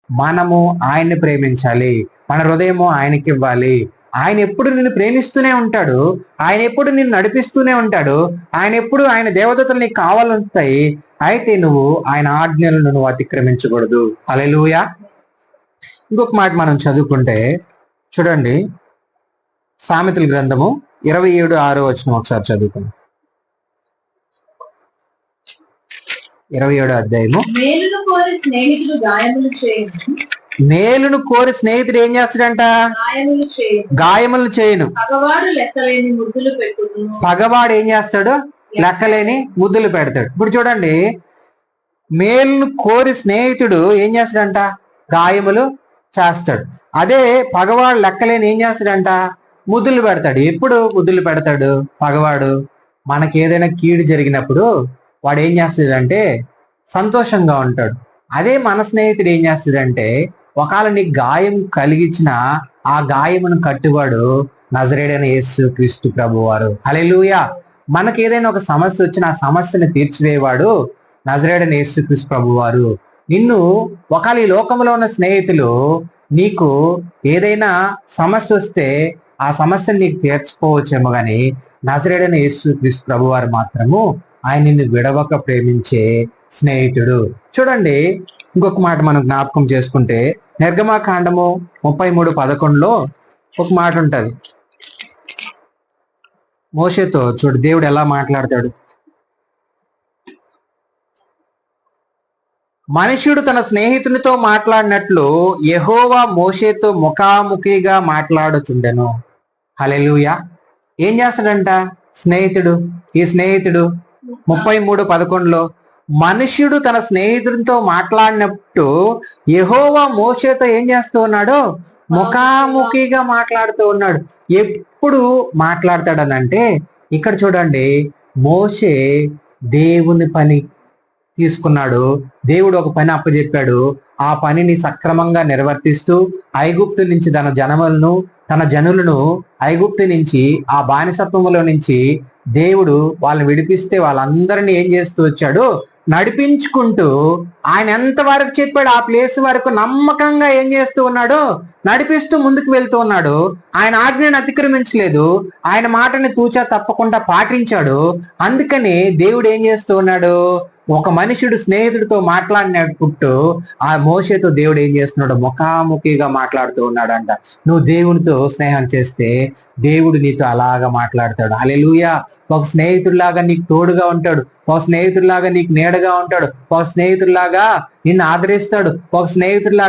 మనము ఆయన్ని ప్రేమించాలి, మన హృదయము ఆయనకి ఇవ్వాలి. ఆయన ఎప్పుడు నిన్ను ప్రేమిస్తూనే ఉంటాడు, ఆయన ఎప్పుడు నిన్ను నడిపిస్తూనే ఉంటాడు, ఆయన ఎప్పుడు ఆయన దేవదూతలు నీకు కావాలంటాయి. అయితే నువ్వు ఆయన ఆజ్ఞలను నువ్వు అతిక్రమించకూడదు. హల్లెలూయా. ఇంకొక మాట మనం చదువుకుంటే చూడండి, సామెతల గ్రంథము 27:6 ఒకసారి చదువుకుందాం. 27వ అధ్యాయము. మేలును కోరి స్నేహితుడు గాయములు చేయను. మేలును కోరి స్నేహితుడు ఏం చేస్తాడంట? గాయములు చేయను. పగవాడు లెక్కలేని ముద్దులు పెట్టును. పగవాడు ఏం చేస్తాడు? లెక్కలేని ముద్దులు పెడతాడు. ఇప్పుడు చూడండి, మేలును కోరి స్నేహితుడు ఏం చేస్తాడంట? గాయములు చేస్తాడు. అదే పగవాడు లెక్కలేని ఏం చేస్తాడంట? ముద్దులు పెడతాడు. ఎప్పుడు ముద్దులు పెడతాడు పగవాడు? మనకి ఏదైనా కీడు జరిగినప్పుడు వాడు ఏం చేస్తాడంటే సంతోషంగా ఉంటాడు. అదే మన స్నేహితుడు ఏం చేస్తాడంటే ఒకవేళ నీకు గాయం కలిగించిన ఆ గాయమును కట్టువాడు నజరేయుడైన యేసు క్రీస్తు ప్రభువారు. హల్లెలూయా. మనకి ఏదైనా ఒక సమస్య వచ్చిన ఆ సమస్యను తీర్చివేవాడు నజరేయుడైన యేసు క్రీస్తు ప్రభువారు. నిన్ను ఒకవేళ ఈ లోకంలో ఉన్న స్నేహితులు నీకు ఏదైనా సమస్య వస్తే ఆ సమస్యను నీకు తీర్చుకోవచ్చేమో కానీ నజరేయుడైన యేసు క్రీస్తు ప్రభువారు మాత్రము ఆయన నిన్ను విడవక ప్రేమించే స్నేహితుడు. చూడండి, ఇంకొక మాట మనం జ్ఞాపకం చేసుకుంటే నిర్గమాకాండము 33:11 ఒక మాట ఉంటది. మోషేతో చూడు దేవుడు ఎలా మాట్లాడతాడు. మనుష్యుడు తన స్నేహితునితో మాట్లాడినట్లు యెహోవా మోషేతో ముఖాముఖిగా మాట్లాడుచుండెను. హల్లెలూయా. ఏం చేస్తాడంట స్నేహితుడు? ఈ స్నేహితుడు 33:11 మనుష్యుడు తన స్నేహితుడితో మాట్లాడినట్టు యెహోవా మోషేతో ఏం చేస్తూ ఉన్నాడు? ముఖాముఖిగా మాట్లాడుతూ ఉన్నాడు. ఎప్పుడు మాట్లాడతాడనంటే ఇక్కడ చూడండి, మోషే దేవుని పని తీసుకున్నాడు. దేవుడు ఒక పని అప్పచెప్పాడు. ఆ పనిని సక్రమంగా నిర్వర్తిస్తూ ఐగుప్తు నుంచి తన జనులను ఐగుప్తు నుంచి ఆ బానిసత్వములో నుంచి దేవుడు వాళ్ళని విడిపిస్తే వాళ్ళందరినీ ఏం చేస్తూ వచ్చాడు? నడిపించుకుంటూ ఆయన ఎంత వరకు చెప్పాడు ఆ ప్లేస్ వరకు నమ్మకంగా ఏం చేస్తూ ఉన్నాడు? నడిపిస్తూ ముందుకు వెళ్తూ ఉన్నాడు. ఆయన ఆజ్ఞను అతిక్రమించలేదు. ఆయన మాటని తూచా తప్పకుండా పాటించాడు. అందుకని దేవుడు ఏం చేస్తూ ఉన్నాడు? ఒక మనుషుడు స్నేహితుడితో మాట్లాడినప్పుడు ఆ మోషేతో దేవుడు ఏం చేస్తున్నాడు? ముఖాముఖిగా మాట్లాడుతూ ఉన్నాడంట. నువ్వు దేవునితో స్నేహం చేస్తే దేవుడు నీతో అలాగా మాట్లాడతాడు. హల్లెలూయా. ఒక స్నేహితుడిలాగా నీకు తోడుగా ఉంటాడు, ఒక స్నేహితుడిలాగా నీకు నీడగా ఉంటాడు, ఒక స్నేహితుడిలాగా నిన్ను ఆదరిస్తాడు, ఒక స్నేహితుడిలాగా